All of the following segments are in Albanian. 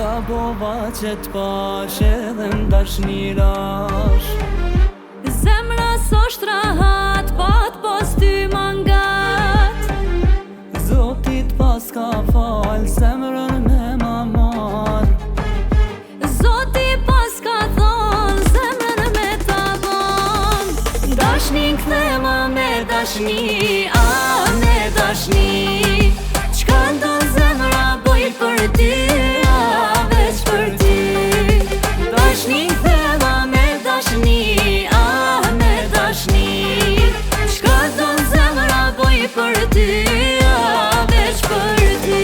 Gabova që t'pash edhe m'dashni rash. Zemra s'osht rahat, pat pos ty mangat. Zotit pas ka fal, zemrën me ma mar. Zoti pas ka thon, zemrën me ta dhon. Dashnin kthema me dashni, me dashni. Çka ndon zemra boj për ty, veç për ty. Dashnin kthema me dashni, me dashni. Çka ndon zemra boj për ty, veç për ty.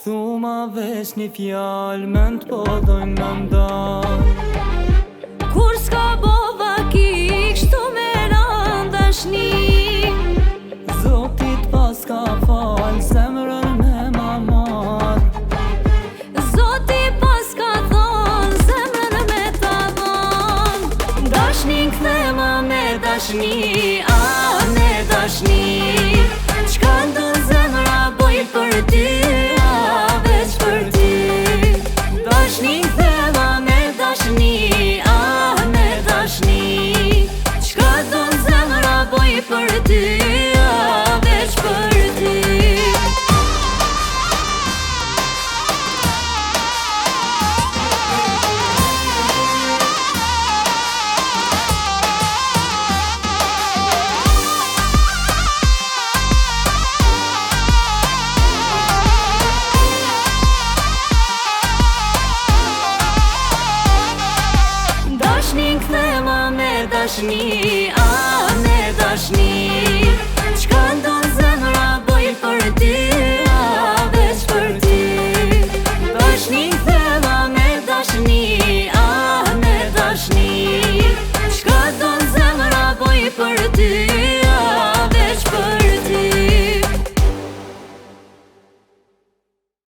Thuma veç një fjallë, men t'po dojnë në ndal. Kur s'ka bova ki, kshtu me randashni. Zotit pas ka fal, zemrën me ma mar. Zoti pas ka thon, zemrën me ta dhon. Dashnin kthema me dashni, me dashni. Çka ndon zemra boj për ty, veç për ty. Dashnin kthema me dashni, me dashni. Çka ndon zemra boj për ty, veç për ty. Dashnin kthema me dashni,